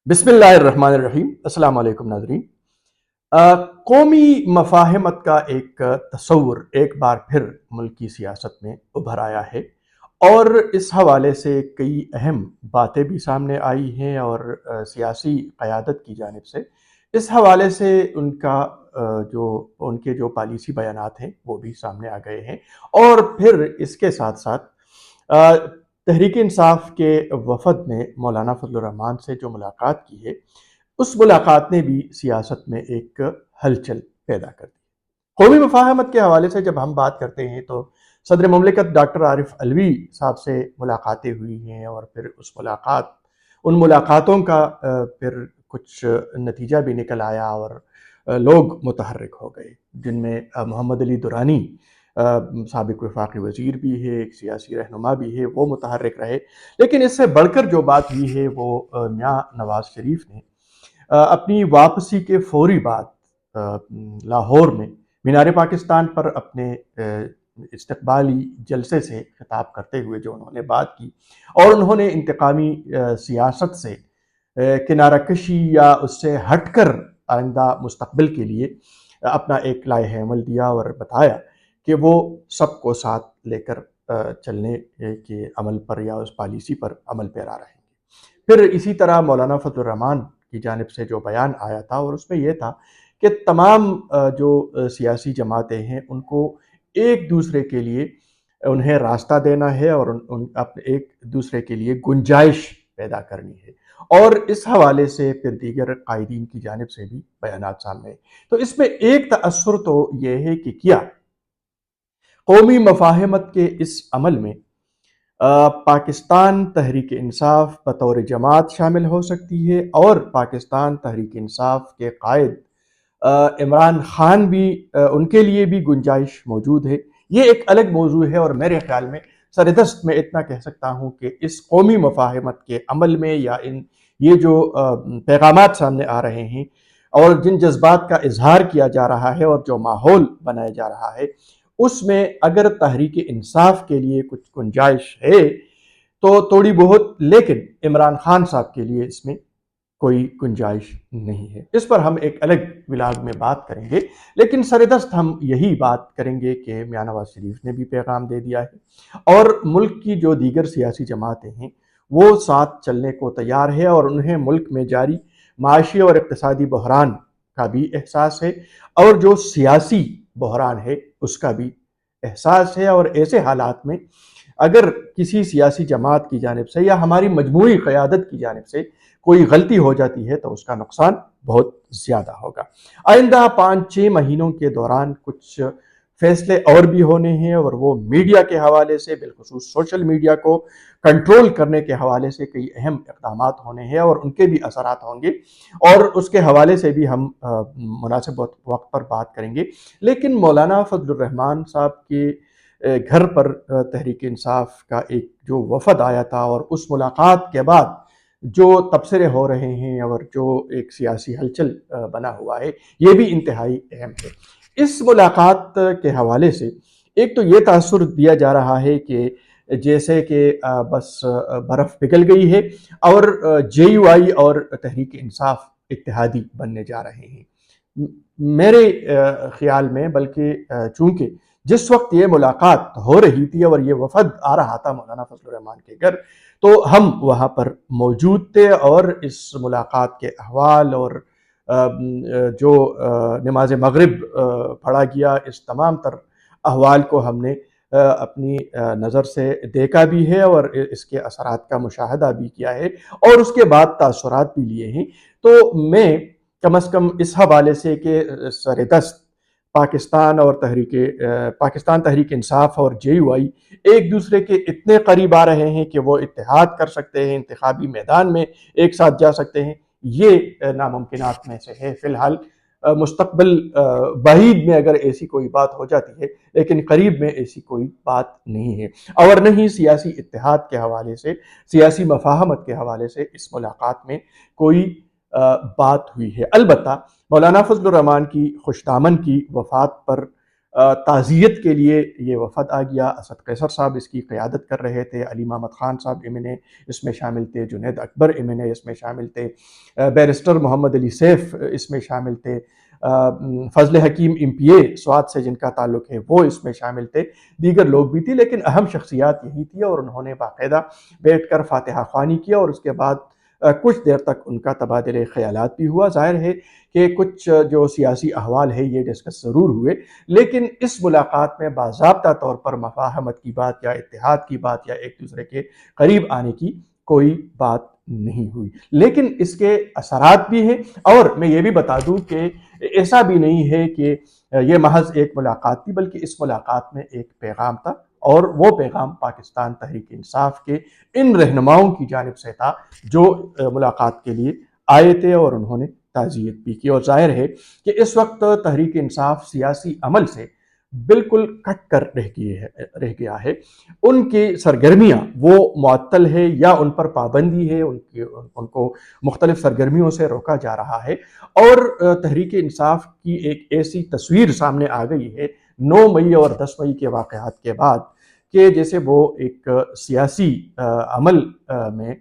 بسم اللہ الرحمن الرحیم۔ السلام علیکم ناظرین۔ قومی مفاہمت کا ایک تصور ایک بار پھر ملک کی سیاست میں ابھر آیا ہے، اور اس حوالے سے کئی اہم باتیں بھی سامنے آئی ہیں، اور سیاسی قیادت کی جانب سے اس حوالے سے ان کے جو پالیسی بیانات ہیں وہ بھی سامنے آ گئے ہیں۔ اور پھر اس کے ساتھ ساتھ تحریک انصاف کے وفد نے مولانا فضل الرحمان سے جو ملاقات کی ہے، اس ملاقات نے بھی سیاست میں ایک ہلچل پیدا کر دی۔ قومی مفاہمت کے حوالے سے جب ہم بات کرتے ہیں تو صدر مملکت ڈاکٹر عارف علوی صاحب سے ملاقاتیں ہوئی ہیں، اور پھر ان ملاقاتوں کا پھر کچھ نتیجہ بھی نکل آیا، اور لوگ متحرک ہو گئے، جن میں محمد علی درانی سابق وفاقی وزیر بھی ہے، ایک سیاسی رہنما بھی ہے، وہ متحرک رہے۔ لیکن اس سے بڑھ کر جو بات ہوئی ہے وہ میاں نواز شریف نے اپنی واپسی کے فوری بعد لاہور میں مینار پاکستان پر اپنے استقبالی جلسے سے خطاب کرتے ہوئے جو انہوں نے بات کی، اور انہوں نے انتقامی سیاست سے کنارہ کشی یا اس سے ہٹ کر آئندہ مستقبل کے لیے اپنا ایک لائحہ عمل دیا، اور بتایا کہ وہ سب کو ساتھ لے کر چلنے کے عمل پر یا اس پالیسی پر عمل پیرا رہیں گے۔ پھر اسی طرح مولانا فضل الرحمان کی جانب سے جو بیان آیا تھا، اور اس میں یہ تھا کہ تمام جو سیاسی جماعتیں ہیں ان کو ایک دوسرے کے لیے انہیں راستہ دینا ہے، اور ایک دوسرے کے لیے گنجائش پیدا کرنی ہے، اور اس حوالے سے پھر دیگر قائدین کی جانب سے بھی بیانات سامنے آئے۔ تو اس میں ایک تأثر تو یہ ہے کہ کیا قومی مفاہمت کے اس عمل میں پاکستان تحریک انصاف بطور جماعت شامل ہو سکتی ہے، اور پاکستان تحریک انصاف کے قائد عمران خان بھی ان کے لیے بھی گنجائش موجود ہے۔ یہ ایک الگ موضوع ہے، اور میرے خیال میں سردست میں اتنا کہہ سکتا ہوں کہ اس قومی مفاہمت کے عمل میں یا یہ جو پیغامات سامنے آ رہے ہیں، اور جن جذبات کا اظہار کیا جا رہا ہے، اور جو ماحول بنایا جا رہا ہے، اس میں اگر تحریک انصاف کے لیے کچھ گنجائش ہے تو تھوڑی بہت، لیکن عمران خان صاحب کے لیے اس میں کوئی گنجائش نہیں ہے۔ اس پر ہم ایک الگ ولاگ میں بات کریں گے، لیکن سردست ہم یہی بات کریں گے کہ میاں نواز شریف نے بھی پیغام دے دیا ہے، اور ملک کی جو دیگر سیاسی جماعتیں ہیں وہ ساتھ چلنے کو تیار ہے، اور انہیں ملک میں جاری معاشی اور اقتصادی بحران کا بھی احساس ہے، اور جو سیاسی بحران ہے اس کا بھی احساس ہے۔ اور ایسے حالات میں اگر کسی سیاسی جماعت کی جانب سے یا ہماری مجموعی قیادت کی جانب سے کوئی غلطی ہو جاتی ہے تو اس کا نقصان بہت زیادہ ہوگا۔ آئندہ 5-6 مہینوں کے دوران کچھ فیصلے اور بھی ہونے ہیں، اور وہ میڈیا کے حوالے سے، بالخصوص سوشل میڈیا کو کنٹرول کرنے کے حوالے سے کئی اہم اقدامات ہونے ہیں، اور ان کے بھی اثرات ہوں گے، اور اس کے حوالے سے بھی ہم مناسب وقت پر بات کریں گے۔ لیکن مولانا فضل الرحمان صاحب کے گھر پر تحریک انصاف کا ایک جو وفد آیا تھا، اور اس ملاقات کے بعد جو تبصرے ہو رہے ہیں، اور جو ایک سیاسی ہلچل بنا ہوا ہے، یہ بھی انتہائی اہم ہے۔ اس ملاقات کے حوالے سے ایک تو یہ تاثر دیا جا رہا ہے کہ جیسے کہ بس برف پگھل گئی ہے، اور جے یو آئی اور تحریک انصاف اتحادی بننے جا رہے ہیں۔ میرے خیال میں بلکہ چونکہ جس وقت یہ ملاقات ہو رہی تھی اور یہ وفد آ رہا تھا مولانا فضل الرحمان کے گھر، تو ہم وہاں پر موجود تھے، اور اس ملاقات کے احوال اور جو نماز مغرب پڑھا گیا، اس تمام تر احوال کو ہم نے اپنی نظر سے دیکھا بھی ہے، اور اس کے اثرات کا مشاہدہ بھی کیا ہے، اور اس کے بعد تاثرات بھی لیے ہیں۔ تو میں کم از کم اس حوالے سے کہ سردست پاکستان تحریک انصاف اور جے یو آئی ایک دوسرے کے اتنے قریب آ رہے ہیں کہ وہ اتحاد کر سکتے ہیں، انتخابی میدان میں ایک ساتھ جا سکتے ہیں، یہ ناممکنات میں سے ہے فی الحال۔ مستقبل بعید میں اگر ایسی کوئی بات ہو جاتی ہے، لیکن قریب میں ایسی کوئی بات نہیں ہے، اور نہ ہی سیاسی اتحاد کے حوالے سے، سیاسی مفاہمت کے حوالے سے اس ملاقات میں کوئی بات ہوئی ہے۔ البتہ مولانا فضل الرحمان کی خوش دامن کی وفات پر تعزیت کے لیے یہ وفد آ گیا۔ اسد قیصر صاحب اس کی قیادت کر رہے تھے، علی محمد خان صاحب MNA اس میں شامل تھے، جنید اکبر MNA اس میں شامل تھے، بیرسٹر محمد علی سیف اس میں شامل تھے، فضل حکیم MPA سوات سے جن کا تعلق ہے وہ اس میں شامل تھے، دیگر لوگ بھی تھی، لیکن اہم شخصیات یہی تھی اور انہوں نے باقاعدہ بیٹھ کر فاتحہ خوانی کیا اور اس کے بعد کچھ دیر تک ان کا تبادلہ خیالات بھی ہوا۔ ظاہر ہے کہ کچھ جو سیاسی احوال ہے یہ ڈسکس ضرور ہوئے، لیکن اس ملاقات میں باضابطہ طور پر مفاہمت کی بات یا اتحاد کی بات یا ایک دوسرے کے قریب آنے کی کوئی بات نہیں ہوئی، لیکن اس کے اثرات بھی ہیں۔ اور میں یہ بھی بتا دوں کہ ایسا بھی نہیں ہے کہ یہ محض ایک ملاقات تھی، بلکہ اس ملاقات میں ایک پیغام تھا، اور وہ پیغام پاکستان تحریک انصاف کے ان رہنماؤں کی جانب سے تھا جو ملاقات کے لیے آئے تھے اور انہوں نے تعزیت بھی کی۔ اور ظاہر ہے کہ اس وقت تحریک انصاف سیاسی عمل سے بالکل کٹ کر رہ گیا ہے، ان کی سرگرمیاں وہ معطل ہے یا ان پر پابندی ہے، ان کو مختلف سرگرمیوں سے روکا جا رہا ہے، اور تحریک انصاف کی ایک ایسی تصویر سامنے آ گئی ہے 9 مئی اور 10 مئی کے واقعات کے بعد کہ جیسے وہ ایک سیاسی عمل میں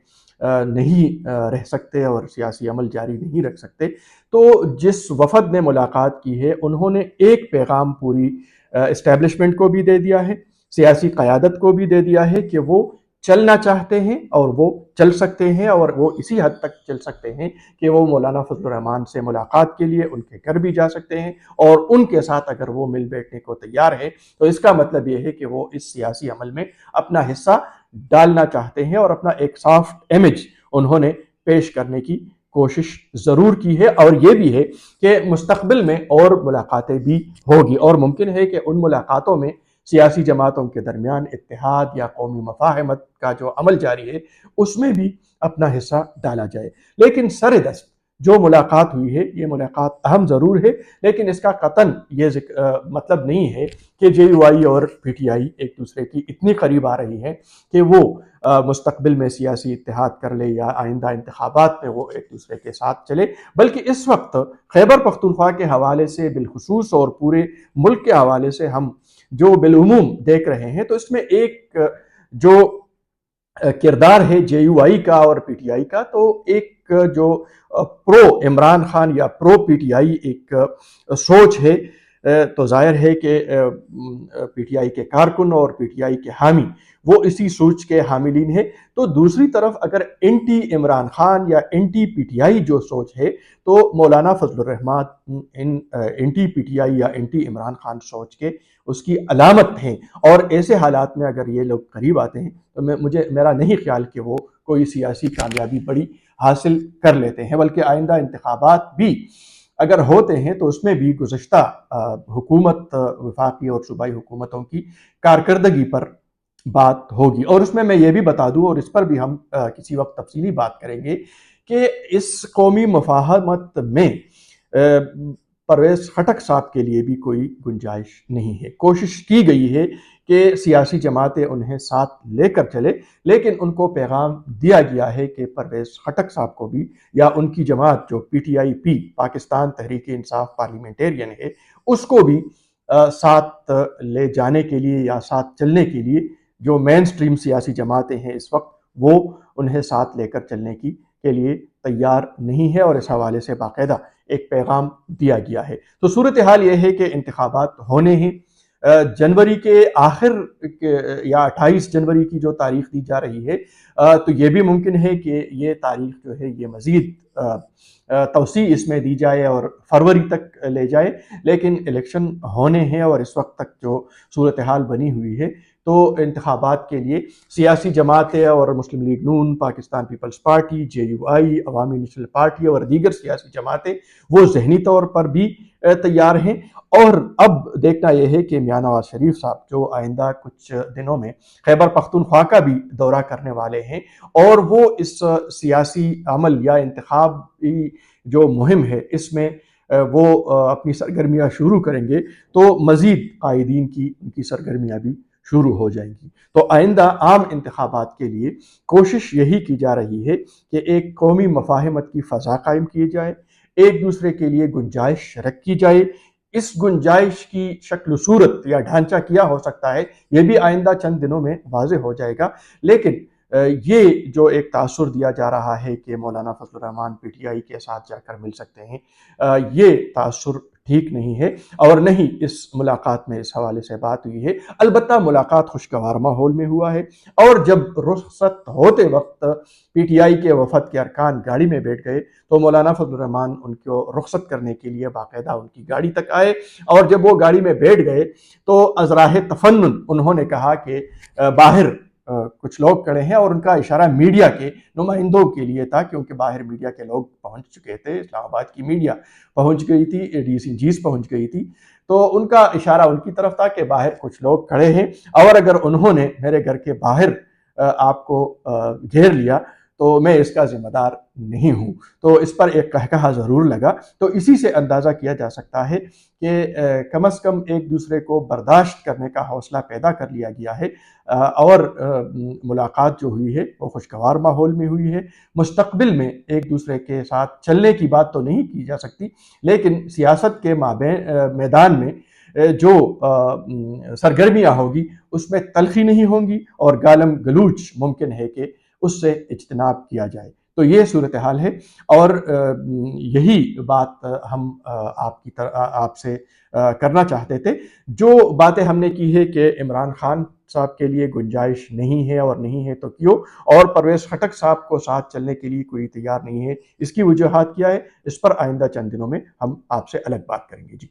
نہیں رہ سکتے اور سیاسی عمل جاری نہیں رکھ سکتے۔ تو جس وفد نے ملاقات کی ہے انہوں نے ایک پیغام پوری اسٹیبلشمنٹ کو بھی دے دیا ہے، سیاسی قیادت کو بھی دے دیا ہے کہ وہ چلنا چاہتے ہیں اور وہ چل سکتے ہیں، اور وہ اسی حد تک چل سکتے ہیں کہ وہ مولانا فضل الرحمان سے ملاقات کے لیے ان کے گھر بھی جا سکتے ہیں، اور ان کے ساتھ اگر وہ مل بیٹھنے کو تیار ہے تو اس کا مطلب یہ ہے کہ وہ اس سیاسی عمل میں اپنا حصہ ڈالنا چاہتے ہیں، اور اپنا ایک سافٹ امیج انہوں نے پیش کرنے کی کوشش ضرور کی ہے۔ اور یہ بھی ہے کہ مستقبل میں اور ملاقاتیں بھی ہوگی، اور ممکن ہے کہ ان ملاقاتوں میں سیاسی جماعتوں کے درمیان اتحاد یا قومی مفاہمت کا جو عمل جاری ہے اس میں بھی اپنا حصہ ڈالا جائے۔ لیکن سر دست جو ملاقات ہوئی ہے یہ ملاقات اہم ضرور ہے، لیکن اس کا قطعاً یہ مطلب نہیں ہے کہ JUI اور PTI ایک دوسرے کی اتنی قریب آ رہی ہے کہ وہ مستقبل میں سیاسی اتحاد کر لے یا آئندہ انتخابات میں وہ ایک دوسرے کے ساتھ چلے، بلکہ اس وقت خیبر پختونخوا کے حوالے سے بالخصوص اور پورے ملک کے حوالے سے ہم جو بالعموم دیکھ رہے ہیں تو اس میں ایک جو کردار ہے JUI کا اور PTI کا، تو ایک جو پرو عمران خان یا پرو PTI ایک سوچ ہے، تو ظاہر ہے کہ PTI کے کارکن اور PTI کے حامی وہ اسی سوچ کے حاملین ہیں۔ تو دوسری طرف اگر اینٹی عمران خان یا اینٹی PTI جو سوچ ہے تو مولانا فضل الرحمان اینٹی PTI یا اینٹی عمران خان سوچ کے اس کی علامت ہیں، اور ایسے حالات میں اگر یہ لوگ قریب آتے ہیں تو میرا نہیں خیال کہ وہ کوئی سیاسی کامیابی بڑی حاصل کر لیتے ہیں، بلکہ آئندہ انتخابات بھی اگر ہوتے ہیں تو اس میں بھی گزشتہ حکومت وفاقی اور صوبائی حکومتوں کی کارکردگی پر بات ہوگی۔ اور اس میں یہ بھی بتا دوں، اور اس پر بھی ہم کسی وقت تفصیلی بات کریں گے، کہ اس قومی مفاہمت میں پرویز خٹک صاحب کے لیے بھی کوئی گنجائش نہیں ہے۔ کوشش کی گئی ہے کہ سیاسی جماعتیں انہیں ساتھ لے کر چلے، لیکن ان کو پیغام دیا گیا ہے کہ پرویز خٹک صاحب کو بھی یا ان کی جماعت جو PTIP پاکستان تحریک انصاف پارلیمنٹیرین ہے اس کو بھی ساتھ لے جانے کے لیے یا ساتھ چلنے کے لیے جو مین سٹریم سیاسی جماعتیں ہیں اس وقت وہ انہیں ساتھ لے کر چلنے کے لیے تیار نہیں ہے، اور اس حوالے سے باقاعدہ ایک پیغام دیا گیا ہے۔ تو صورتحال یہ ہے کہ انتخابات ہونے ہیں جنوری کے آخر یا 28 جنوری کی جو تاریخ دی جا رہی ہے، تو یہ بھی ممکن ہے کہ یہ تاریخ جو ہے یہ مزید توسیع اس میں دی جائے اور فروری تک لے جائے، لیکن الیکشن ہونے ہیں اور اس وقت تک جو صورتحال بنی ہوئی ہے تو انتخابات کے لیے سیاسی جماعتیں اور مسلم لیگ نون، پاکستان پیپلز پارٹی، JUI، عوامی نیشنل پارٹی اور دیگر سیاسی جماعتیں وہ ذہنی طور پر بھی تیار ہیں۔ اور اب دیکھنا یہ ہے کہ میاں نواز شریف صاحب جو آئندہ کچھ دنوں میں خیبر پختونخوا کا بھی دورہ کرنے والے ہیں، اور وہ اس سیاسی عمل یا انتخابی جو مہم ہے اس میں وہ اپنی سرگرمیاں شروع کریں گے تو مزید قائدین کی ان کی سرگرمیاں بھی شروع ہو جائیں گی۔ تو آئندہ عام انتخابات کے لیے کوشش یہی کی جا رہی ہے کہ ایک قومی مفاہمت کی فضا قائم کی جائے، ایک دوسرے کے لیے گنجائش رکھی جائے، اس گنجائش کی شکل و صورت یا ڈھانچہ کیا ہو سکتا ہے یہ بھی آئندہ چند دنوں میں واضح ہو جائے گا، لیکن یہ جو ایک تاثر دیا جا رہا ہے کہ مولانا فضل الرحمان پی ٹی آئی کے ساتھ جا کر مل سکتے ہیں، یہ تاثر ٹھیک نہیں ہے، اور نہ ہی اس ملاقات میں اس حوالے سے بات ہوئی ہے۔ البتہ ملاقات خوشگوار ماحول میں ہوا ہے، اور جب رخصت ہوتے وقت پی ٹی آئی کے وفد کے ارکان گاڑی میں بیٹھ گئے تو مولانا فضل الرحمان ان کو رخصت کرنے کے لیے باقاعدہ ان کی گاڑی تک آئے، اور جب وہ گاڑی میں بیٹھ گئے تو از راہ تفنن انہوں نے کہا کہ باہر کچھ لوگ کھڑے ہیں، اور ان کا اشارہ میڈیا کے نمائندوں کے لیے تھا، کیونکہ باہر میڈیا کے لوگ پہنچ چکے تھے، اسلام آباد کی میڈیا پہنچ گئی تھی، ڈی سی جیز پہنچ گئی تھی، تو ان کا اشارہ ان کی طرف تھا کہ باہر کچھ لوگ کھڑے ہیں، اور اگر انہوں نے میرے گھر کے باہر آپ کو گھیر لیا تو میں اس کا ذمہ دار نہیں ہوں۔ تو اس پر ایک قہقہہ ضرور لگا، تو اسی سے اندازہ کیا جا سکتا ہے کہ کم از کم ایک دوسرے کو برداشت کرنے کا حوصلہ پیدا کر لیا گیا ہے، اور ملاقات جو ہوئی ہے وہ خوشگوار ماحول میں ہوئی ہے۔ مستقبل میں ایک دوسرے کے ساتھ چلنے کی بات تو نہیں کی جا سکتی، لیکن سیاست کے میدان میں جو سرگرمیاں ہوگی اس میں تلخی نہیں ہوں گی، اور گالم گلوچ ممکن ہے کہ اس سے اجتناب کیا جائے۔ تو یہ صورتحال ہے، اور یہی بات ہم آپ سے کرنا چاہتے تھے۔ جو باتیں ہم نے کی ہے کہ عمران خان صاحب کے لیے گنجائش نہیں ہے، اور نہیں ہے تو کیوں، اور پرویز خٹک صاحب کو ساتھ چلنے کے لیے کوئی تیار نہیں ہے، اس کی وجوہات کیا ہے، اس پر آئندہ چند دنوں میں ہم آپ سے الگ بات کریں گے۔ جی